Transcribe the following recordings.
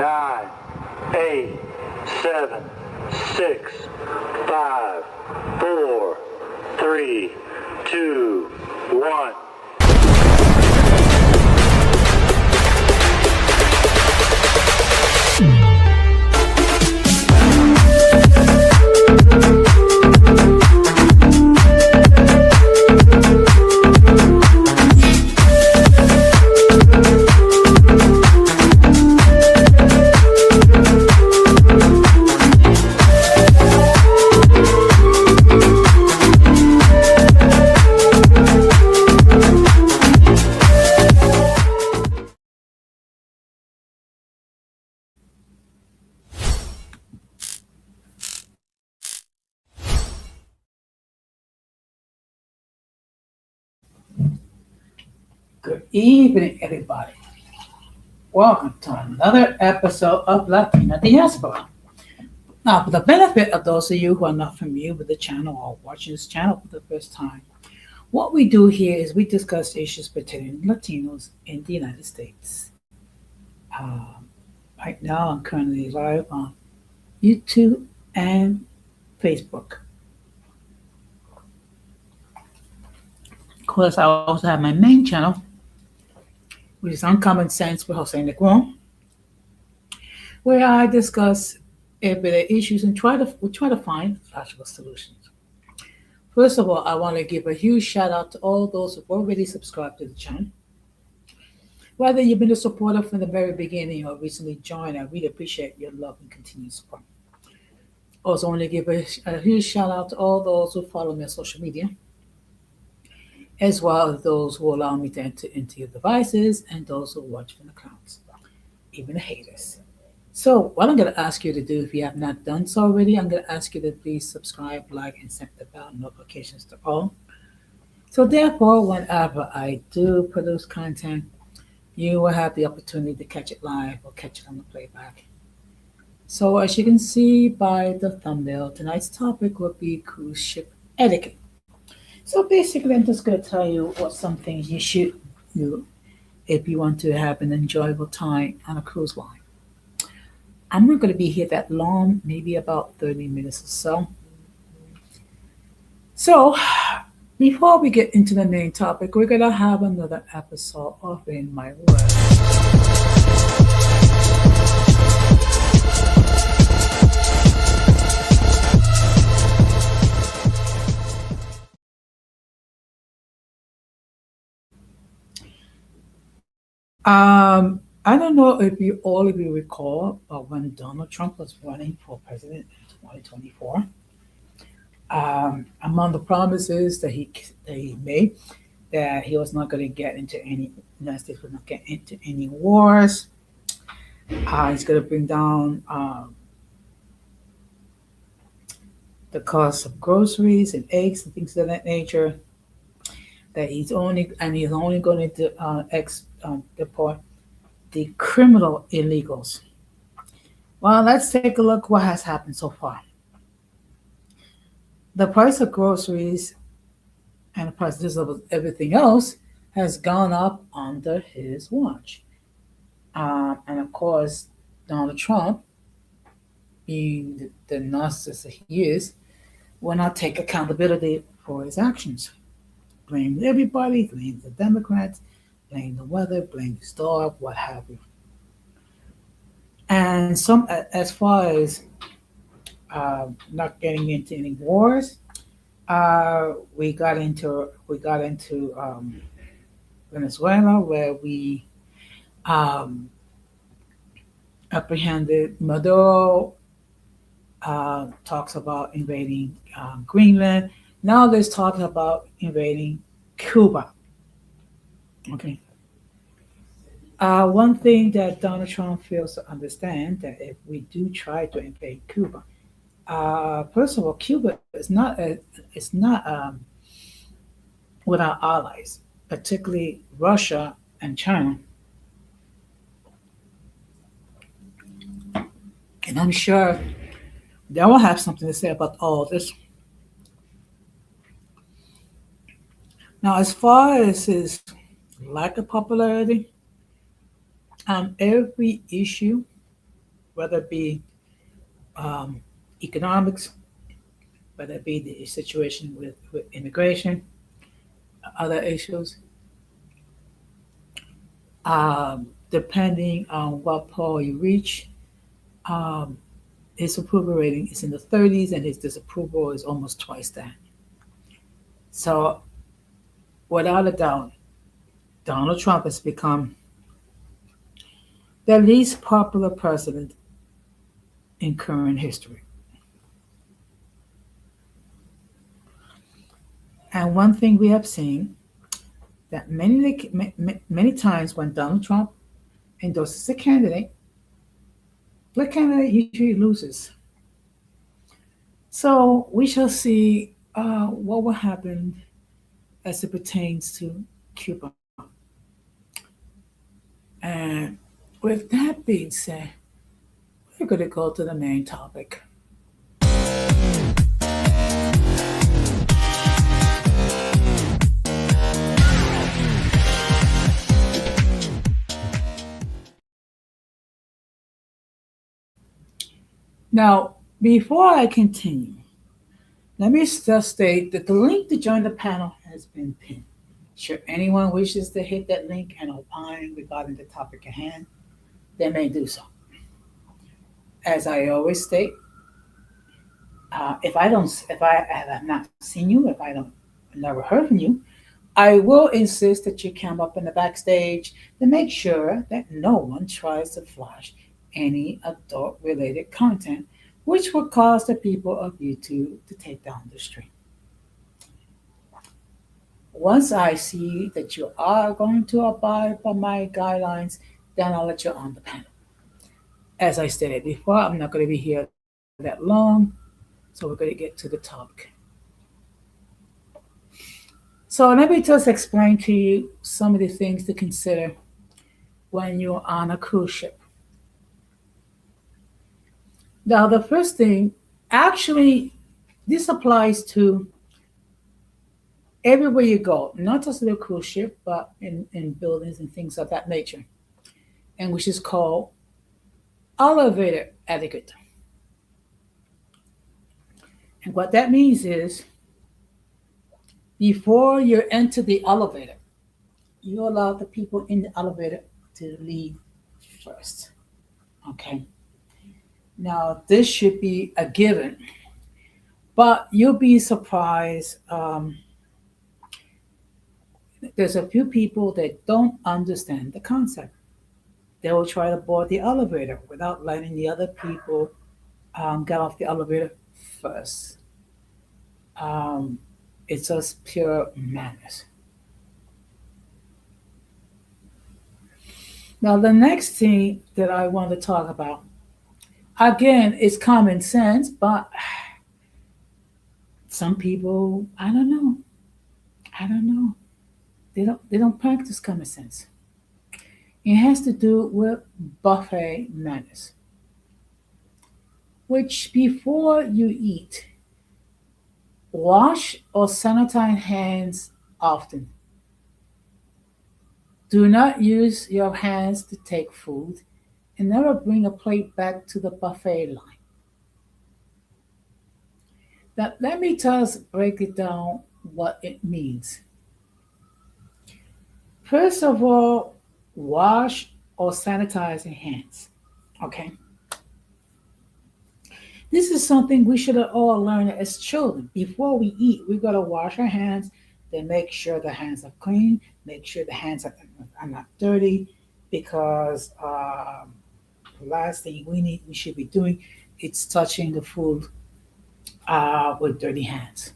nine, eight, seven, six, five, four, three, two, one. Good evening, everybody. Welcome to another episode of Latina Diaspora. Now, for the benefit of those of you who are not familiar with the channel or watching this channel for the first time, what we do here is we discuss issues pertaining to Latinos in the United States. Right now, I'm currently live on YouTube and Facebook. Of course, I also have my main channel, which is Uncommon Sense with Jose Negron, where I discuss everyday issues and try to find logical solutions. First of all, I want to give a huge shout out to all those who've already subscribed to the channel. Whether you've been a supporter from the very beginning or recently joined, I really appreciate your love and continued support. Also, want to give a huge shout out to all those who follow me on social media, as well as those who allow me to enter into your devices and those who watch from the clouds, even the haters. So, what I'm going to ask you to do, if you have not done so already, I'm going to ask you to please subscribe, like, and set the bell notifications to all. So, therefore, whenever I do produce content, you will have the opportunity to catch it live or catch it on the playback. So, as you can see by the thumbnail, tonight's topic will be cruise ship etiquette. So, basically, I'm just going to tell you what some things you should do if you want to have an enjoyable time on a cruise line. I'm not going to be here that long, maybe about 30 minutes or so. So, before we get into the main topic, we're going to have another episode of In My Words. I don't know if you all of you recall when Donald Trump was running for president in 2024. Among the promises that he made, that he was not going to get into any United States would not get into any wars. He's going to bring down the cost of groceries and eggs and things of that nature. That he's only going to deport the criminal illegals. Well, let's take a look what has happened so far. The price of groceries and the prices of everything else has gone up under his watch. And of course, Donald Trump, being the narcissist he is, will not take accountability for his actions. Blame everybody, blame the Democrats, blame the weather, blame his dog, what have you. And as far as not getting into any wars, we got into Venezuela, where we um, apprehended Maduro. Talks about invading Greenland. Now there's talking about invading Cuba. Okay. One thing that Donald Trump fails to understand, that if we do try to invade Cuba, first of all, Cuba is not with our allies, particularly Russia and China. And I'm sure they will have something to say about all this. Now, as far as his lack of popularity on every issue, whether it be um, economics, whether it be the situation with immigration, other issues, depending on what poll you reach. Um, his approval rating is in the 30s, and his disapproval is almost twice that. So, without a doubt, Donald Trump has become the least popular president in current history. And one thing we have seen that many times when Donald Trump endorses a candidate, the candidate usually loses. So we shall see what will happen as it pertains to Cuba. And with that being said, we're going to go to the main topic. Now, before I continue, let me just state that the link to join the panel has been pinned. Should anyone wishes to hit that link and opine regarding the topic at hand, they may do so. As I always state, if I have not seen you, if I don't, never heard from you, I will insist that you come up in the backstage to make sure that no one tries to flash any adult-related content, which will cause the people of YouTube to take down the stream. Once I see that you are going to abide by my guidelines, then I'll let you on the panel. As I stated before, I'm not going to be here that long, so we're going to get to the topic. So let me just explain to you some of the things to consider when you're on a cruise ship. Now, the first thing, actually, this applies to everywhere you go, not just the cruise ship, but in buildings and things of that nature, and which is called elevator etiquette. And what that means is before you enter the elevator, you allow the people in the elevator to leave first. Okay. Now, this should be a given, but you'll be surprised. There's a few people that don't understand the concept. They will try to board the elevator without letting the other people get off the elevator first. Um, it's just pure manners. Now, the next thing that I want to talk about, again, is common sense, but some people, I don't know. I don't know. They don't practice common sense. It has to do with buffet manners, which before you eat, wash or sanitize hands often. Do not use your hands to take food and never bring a plate back to the buffet line. Now, let me just break it down what it means. First of all, wash or sanitize your hands. Okay? This is something we should have all learned as children. Before we eat, we got to wash our hands, then make sure the hands are clean, make sure the hands are not dirty, because the last thing we should be doing is touching the food with dirty hands.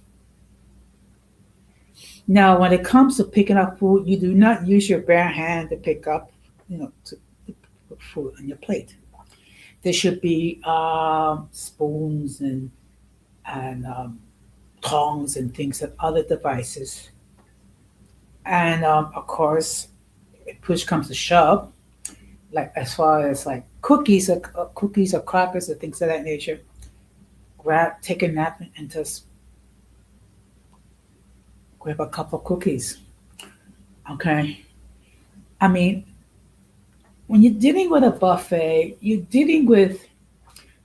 Now, when it comes to picking up food, you do not use your bare hand to pick up, to put food on your plate. There should be spoons and tongs and things and other devices. And of course, if push comes to shove, like as far as like cookies or crackers or things of that nature, take a napkin and just grab a couple of cookies. Okay. I mean, when you're dealing with a buffet, you're dealing with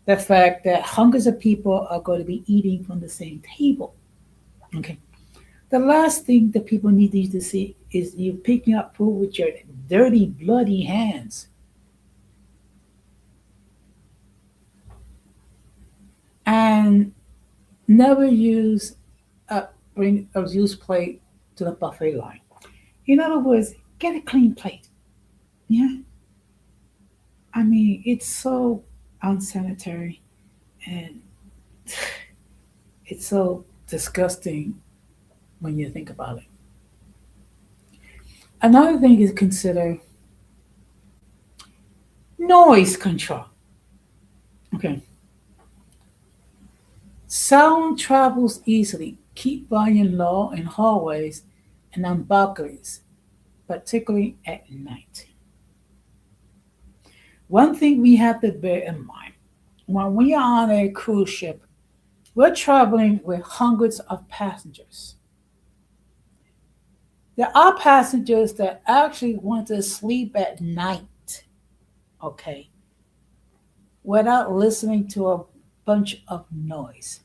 the fact that hundreds of people are going to be eating from the same table. Okay. The last thing that people need you to see is you picking up food with your dirty, bloody hands, and never use bring a used plate to the buffet line. In other words, get a clean plate. Yeah, I mean it's so unsanitary and it's so disgusting when you think about it. Another thing is consider noise control. Okay, sound travels easily. Keep volume low in hallways and on balconies, particularly at night. One thing we have to bear in mind when we are on a cruise ship, we're traveling with hundreds of passengers. There are passengers that actually want to sleep at night, okay, without listening to a bunch of noise.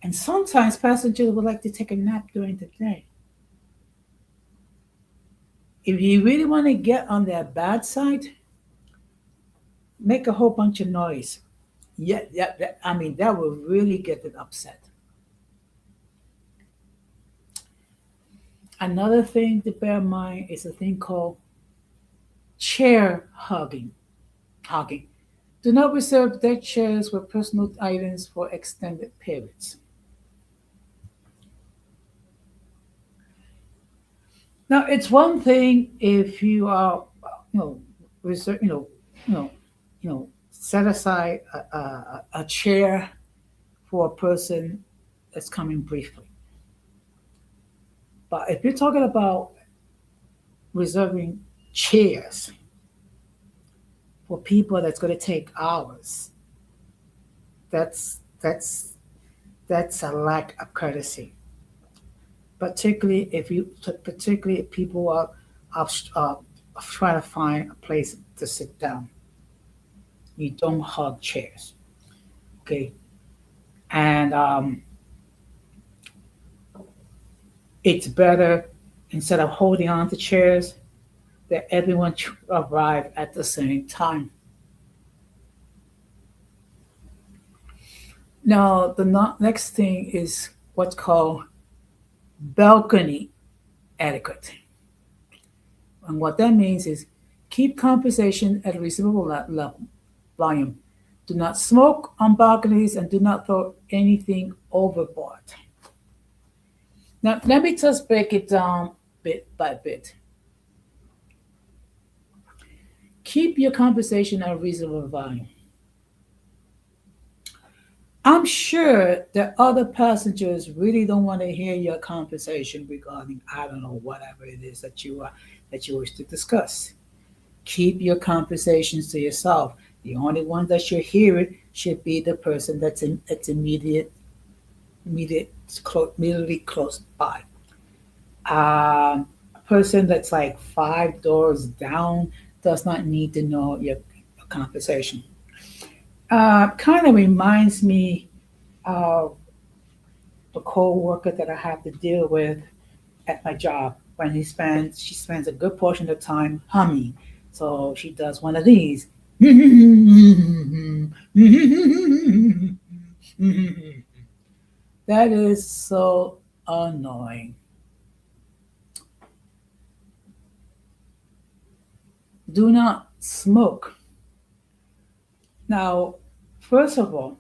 And sometimes passengers would like to take a nap during the day. If you really want to get on their bad side, make a whole bunch of noise. Yeah, I mean, that will really get them upset. Another thing to bear in mind is a thing called chair hugging. Hugging. Do not reserve deck chairs with personal items for extended periods. Now, it's one thing if you are, you know, reserve, set aside a chair for a person that's coming briefly. But if you're talking about reserving chairs for people that's going to take hours, that's that's a lack of courtesy. Particularly if people are trying to find a place to sit down. You don't hug chairs, okay? And it's better instead of holding on to chairs that everyone arrive at the same time. Now, the next thing is what's called balcony etiquette. And what that means is keep conversation at a reasonable level, volume. Do not smoke on balconies and do not throw anything overboard. Now, let me just break it down bit by bit. Keep your conversation at a reasonable volume. I'm sure that other passengers really don't want to hear your conversation regarding, I don't know, whatever it is that you wish to discuss. Keep your conversations to yourself. The only one that should hear it should be the person that's immediately close by. A person that's like 5 doors down does not need to know your conversation. Kind of reminds me of the co-worker that I have to deal with at my job when she spends a good portion of the time humming. So she does one of these. That is so annoying. Do not smoke. Now, first of all,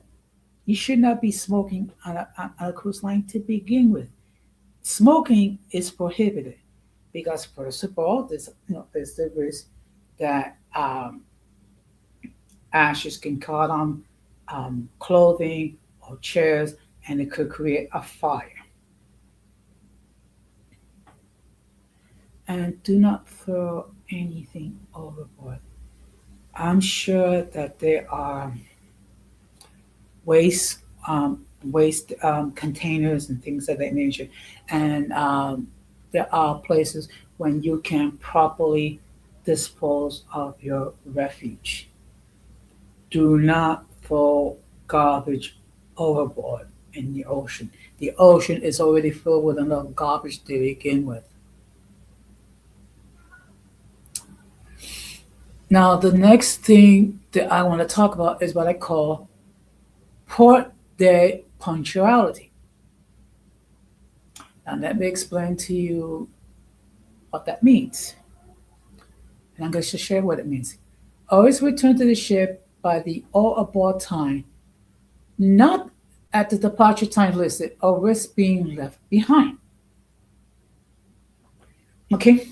you should not be smoking on a cruise line to begin with. Smoking is prohibited because, first of all, there's the risk that ashes can caught on clothing or chairs, and it could create a fire. And do not throw anything overboard. I'm sure that there are waste waste containers and things of that nature, and there are places when you can properly dispose of your refuge. Do not throw garbage overboard in the ocean. The ocean is already filled with enough garbage to begin with. Now, the next thing that I want to talk about is what I call port day punctuality. And let me explain to you what that means. And I'm going to share what it means. Always return to the ship by the all aboard time, not at the departure time listed, or risk being left behind. Okay?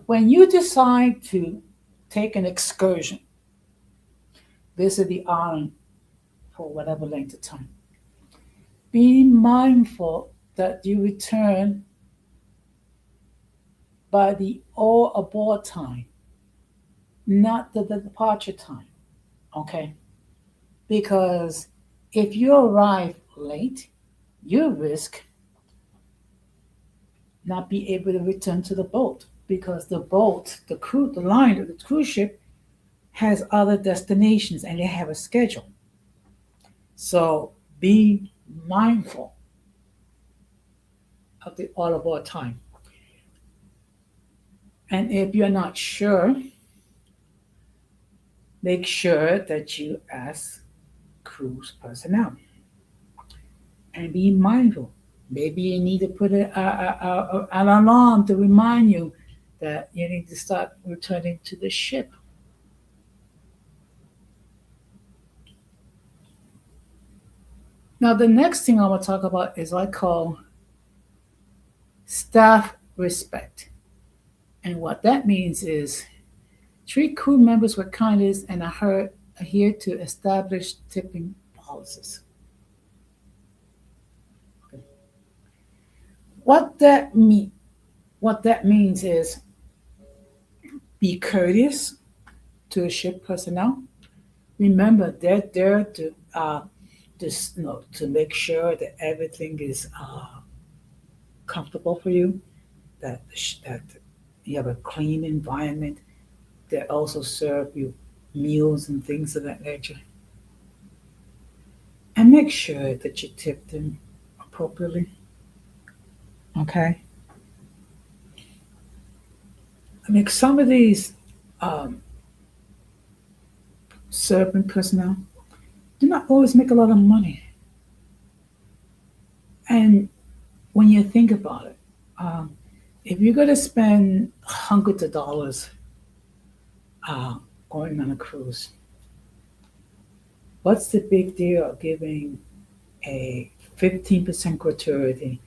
When you decide to take an excursion, visit the island for whatever length of time, be mindful that you return by the all aboard time, not the departure time. Okay? Because if you arrive late, you risk not be able to return to the boat because the boat, the crew, the line, the cruise ship has other destinations and they have a schedule. So be mindful of the all aboard time. And if you're not sure, make sure that you ask cruise personnel and be mindful. Maybe you need to put an alarm to remind you that you need to start returning to the ship. Now, the next thing I want to talk about is what I call staff respect. And what that means is treat crew members with kindness and adhere to established tipping policies. Okay. What that mean? What that means is be courteous to ship personnel. Remember, they're there to just to make sure that everything is comfortable for you, that you have a clean environment. They also serve you meals and things of that nature. And make sure that you tip them appropriately. Okay. I mean, some of these um, serving personnel do not always make a lot of money. And when you think about it, um, if you're going to spend hundreds of dollars uh, going on a cruise, what's the big deal of giving a 15% gratuity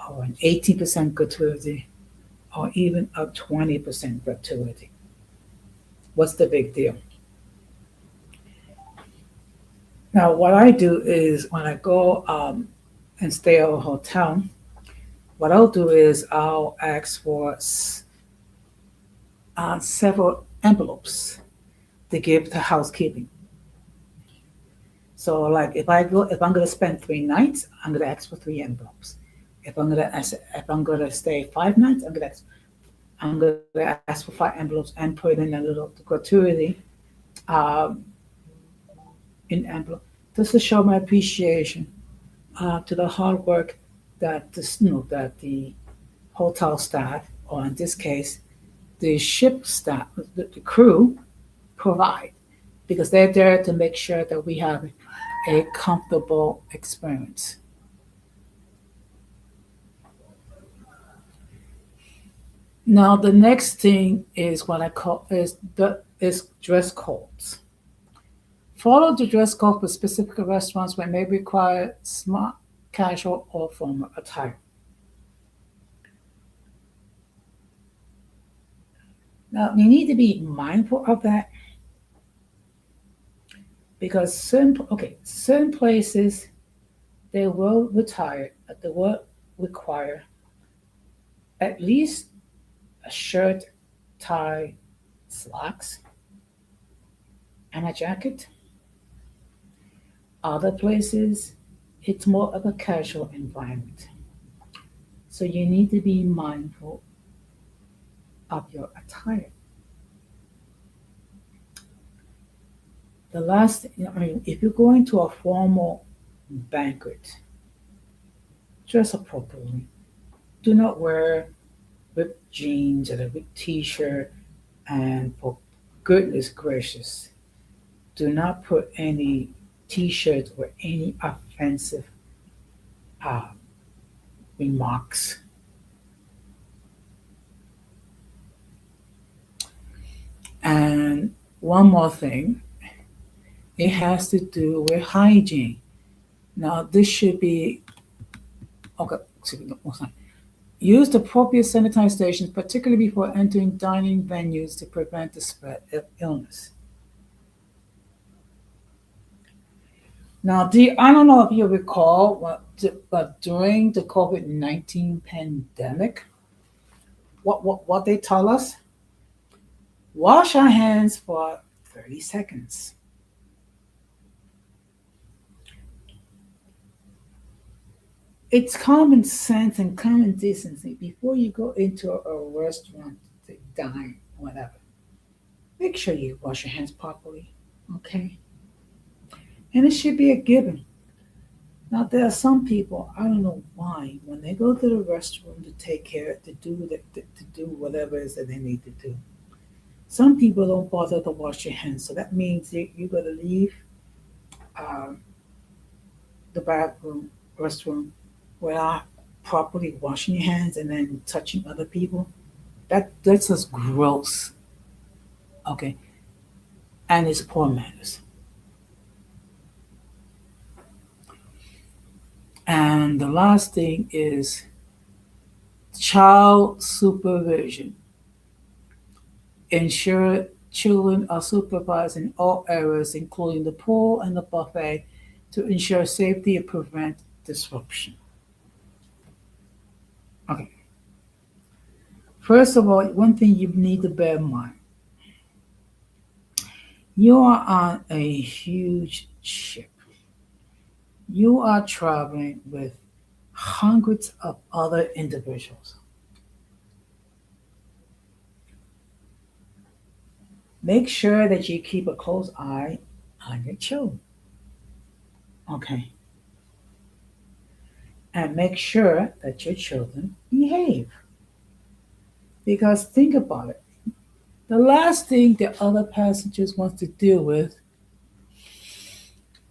or an 18% gratuity or even a 20% gratuity? What's the big deal? Now, what I do is when I go and stay at a hotel, what I'll do is I'll ask for several envelopes to give to housekeeping. So, like if I'm gonna spend 3 nights, I'm gonna ask for 3 envelopes. If I'm gonna stay 5 nights, I'm gonna ask for 5 envelopes and put in a little gratuity um, in envelope just to show my appreciation to the hard work that that the hotel staff, or in this case, the ship staff, the crew provide, because they're there to make sure that we have a comfortable experience. Now, the next thing is what I call is dress codes. Follow the dress code for specific restaurants when may require smart, casual, or formal attire. Now, you need to be mindful of that because certain places they will retire, they will require at least a shirt, tie, slacks, and a jacket. Other places, it's more of a casual environment. So you need to be mindful of your attire. The last, I mean, if you're going to a formal banquet, dress appropriately. Do not wear ripped jeans and a ripped t-shirt. And for goodness gracious, do not put any t-shirts or any offensive uh, remarks. And one more thing, it has to do with hygiene. Now, this should be okay. Excuse me, one second. Use the appropriate sanitizing stations, particularly before entering dining venues to prevent the spread of illness. Now, I don't know if you recall, but during the COVID-19 pandemic, what they tell us? Wash our hands for 30 seconds. It's common sense and common decency before you go into a restaurant to dine, whatever. Make sure you wash your hands properly, okay? And it should be a given. Now, there are some people, I don't know why, when they go to the restroom to take care, to do whatever it is that they need to do. Some people don't bother to wash your hands, so that means you're going to leave um, the bathroom, restroom, without properly washing your hands and then touching other people. That's just gross, okay? And it's poor manners. And the last thing is child supervision. Ensure children are supervised in all areas, including the pool and the buffet, to ensure safety and prevent disruption. Okay. First of all, one thing you need to bear in mind, you are on a huge ship. You are traveling with hundreds of other individuals. Make sure that you keep a close eye on your children. Okay. And make sure that your children behave. Because think about it. The last thing the other passengers want to deal with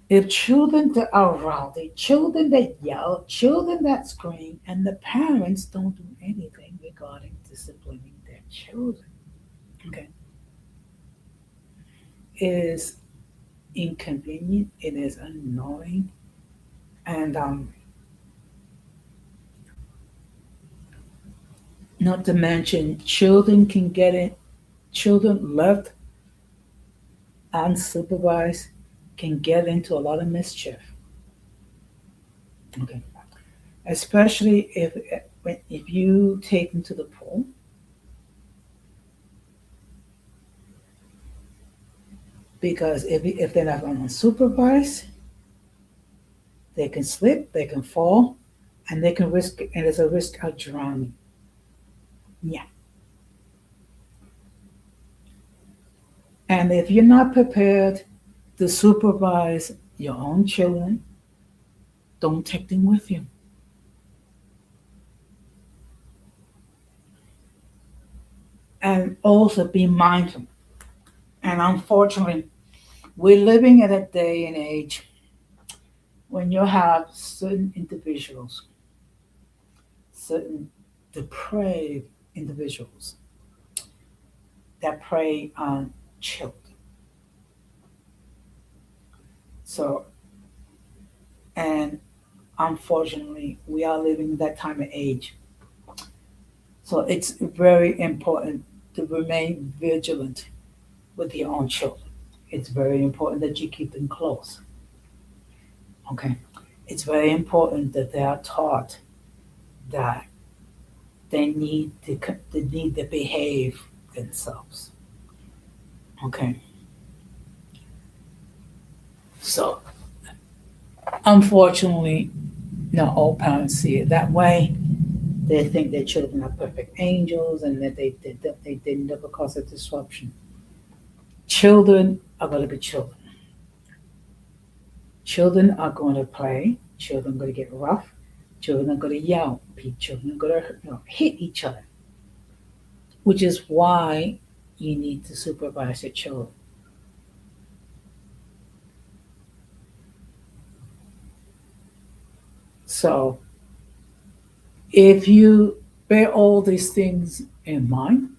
if children that are rowdy, children that yell, children that scream, and the parents don't do anything regarding disciplining their children. Okay. It is inconvenient, it is annoying, and not to mention children can get it, children left unsupervised can get into a lot of mischief. Okay. Especially if you take them to the pool, because if they're not unsupervised, they can slip, they can fall, and they can risk, and there's a risk of drowning. Yeah. And if you're not prepared to supervise your own children, don't take them with you. And also be mindful. And unfortunately, we're living at a day and age when you have certain individuals, certain depraved individuals that prey on children. So, and unfortunately, we are living that time of age. So it's very important to remain vigilant with your own children. It's very important that you keep them close. Okay. It's very important that they are taught that they need to behave themselves. Okay. So unfortunately, not all parents see it that way. They think their children are perfect angels and that they never cause a disruption. Children are going to be children. Children are going to play. Children are going to get rough. Children are going to yell. Children are going to hit each other, which is why you need to supervise your children. So if you bear all these things in mind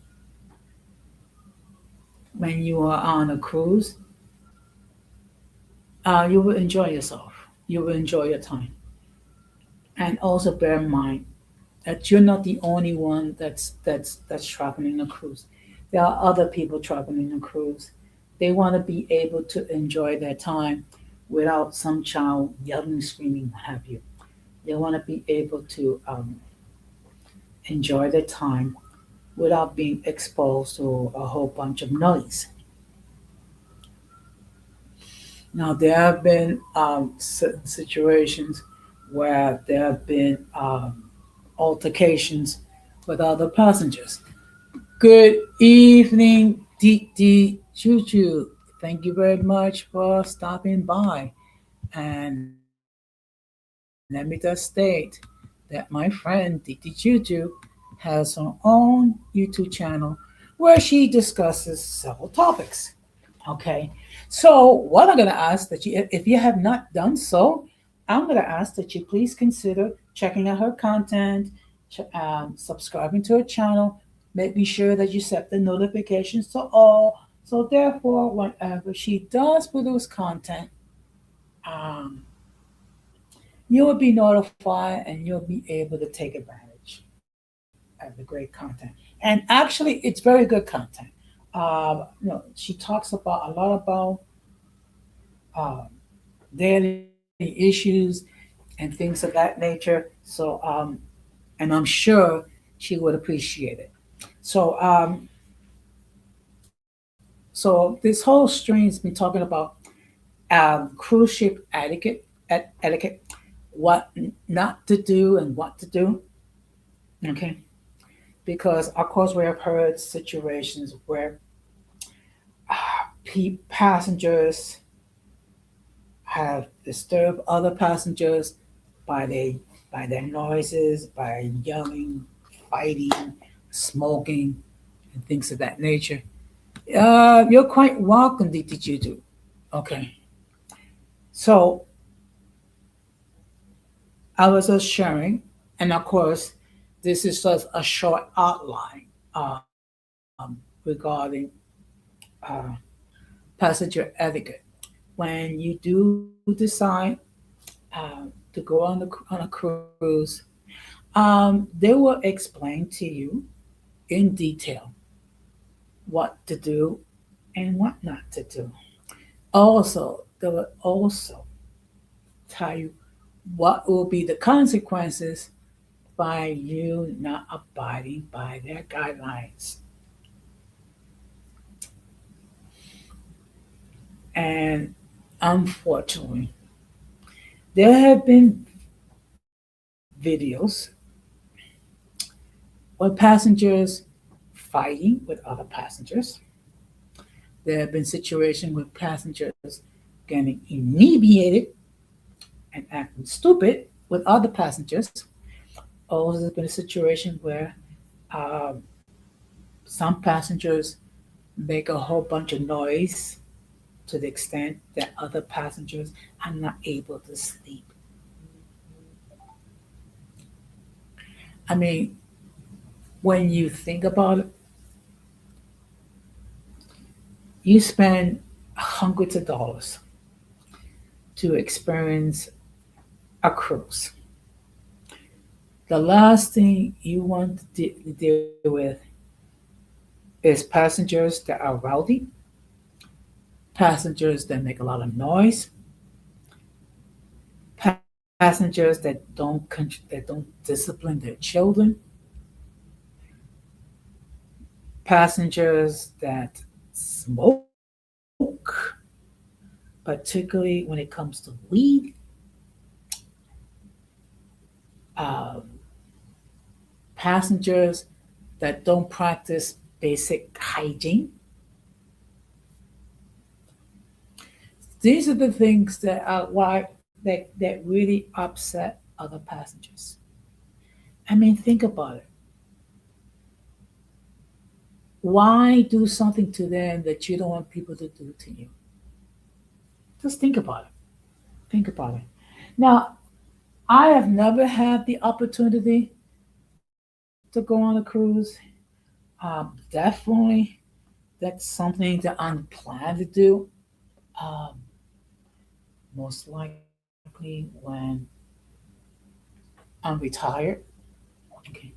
when you are on a cruise, you will enjoy yourself. You will enjoy your time. And also bear in mind that you're not the only one that's traveling a cruise. There are other people traveling a cruise. They want to be able to enjoy their time without some child yelling, screaming, what have you. They want to be able to enjoy their time without being exposed to a whole bunch of noise. Now, there have been certain situations where there have been altercations with other passengers. Good evening, Dee Choo Choo. Thank you very much for stopping by. And let me just state that my friend Dee Choo Choo has her own YouTube channel where she discusses several topics. Okay, so what I'm going to ask that you, if you have not done so, I'm going to ask that you please consider checking out her content, subscribing to her channel, making sure that you set the notifications to all. So therefore, whenever she does produce content, um, you will be notified and you'll be able to take advantage of the great content. And actually, it's very good content. She talks about a lot about um, daily issues and things of that nature. And I'm sure she would appreciate it. So, so this whole stream has been talking about cruise ship etiquette, what not to do and what to do. Okay, because of course we have heard situations where passengers have disturbed other passengers by their noises, by yelling, fighting, smoking, and things of that nature. You're quite welcome, DTG2. Okay, so I was just sharing, and of course, this is just a short outline regarding uh, passenger etiquette. When you do decide to go on a cruise, they will explain to you in detail what to do and what not to do. Also, they will also tell you what will be the consequences by you not abiding by their guidelines. And unfortunately, there have been videos with passengers fighting with other passengers. There have been situations with passengers getting inebriated and acting stupid with other passengers. Also, there's been a situation where um, some passengers make a whole bunch of noise to the extent that other passengers are not able to sleep. I mean, when you think about it, you spend hundreds of dollars to experience a cruise. The last thing you want to deal with is passengers that are rowdy, passengers that make a lot of noise, passengers that don't discipline their children, passengers that smoke, particularly when it comes to weed, um, passengers that don't practice basic hygiene, These are the things that are why that really upset other passengers. I mean, think about it. Why do something to them that you don't want people to do to you? Just think about it. Think about it. Now, I have never had the opportunity to go on a cruise. Definitely, that's something that I'm planning to do. Um, Most likely when I'm retired. Okay.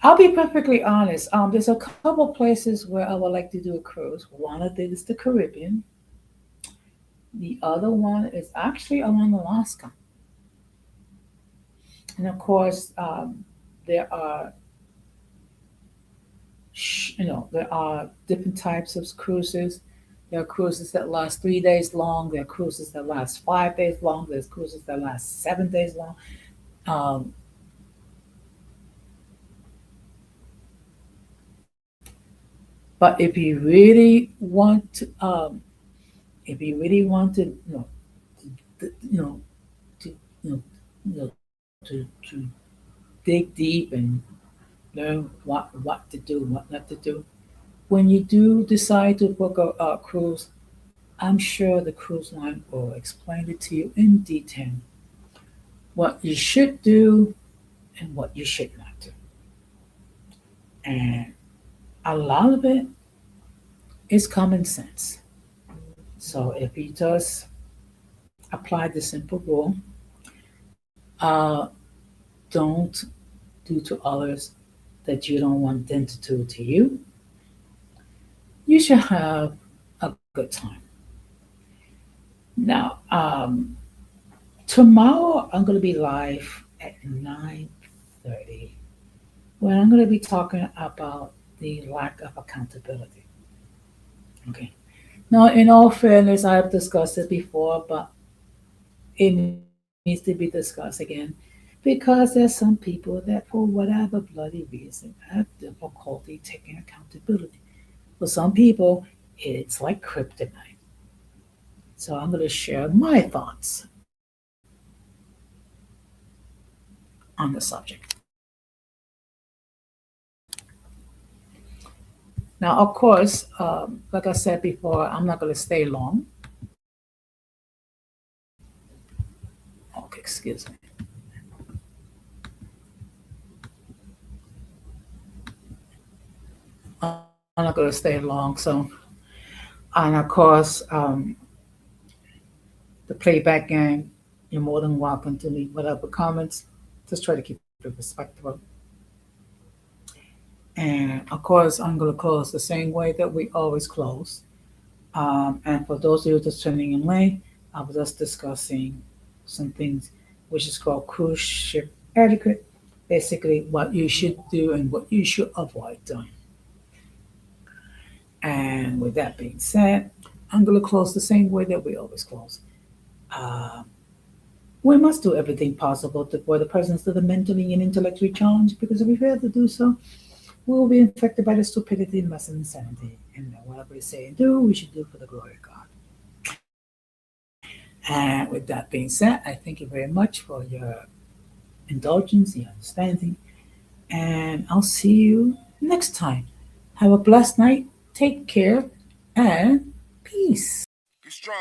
I'll be perfectly honest. There's a couple places where I would like to do a cruise. One of them is the Caribbean. The other one is actually along Alaska. And of course, there are there are different types of cruises. There are cruises that last 3 days long. There are cruises that last 5 days long. There's cruises that last 7 days long. Um, but if you really want to, you know, to, to dig deep and learn what to do, what not to do. When you do decide to book a cruise, I'm sure the cruise line will explain it to you in detail what you should do and what you should not do. And a lot of it is common sense. So if you just apply the simple rule, uh, don't do to others that you don't want them to do to you, you should have a good time. Now, tomorrow I'm going to be live at 9:30, where I'm going to be talking about the lack of accountability. Okay. Now, in all fairness, I've discussed it before, but it needs to be discussed again because there's some people that, for whatever bloody reason, have difficulty taking accountability. For some people, it's like kryptonite. So I'm going to share my thoughts on the subject. Now, of course, like I said before, I'm not going to stay long. Okay, excuse me. I'm not going to stay long. So, and of course, the playback gang, you're more than welcome to leave whatever comments. Just try to keep it respectful. And of course, I'm going to close the same way that we always close. And for those of you just tuning in late, I was just discussing some things which is called cruise ship etiquette. Basically, what you should do and what you should avoid doing. And with that being said, I'm going to close the same way that we always close. Uh, we must do everything possible to avoid the presence of the mentally and intellectually challenged because if we fail to do so, we will be infected by the stupidity and less insanity. And whatever we say and do, we should do for the glory of God. And with that being said, I thank you very much for your indulgence, your understanding, and I'll see you next time. Have a blessed night, take care, and peace. Be strong.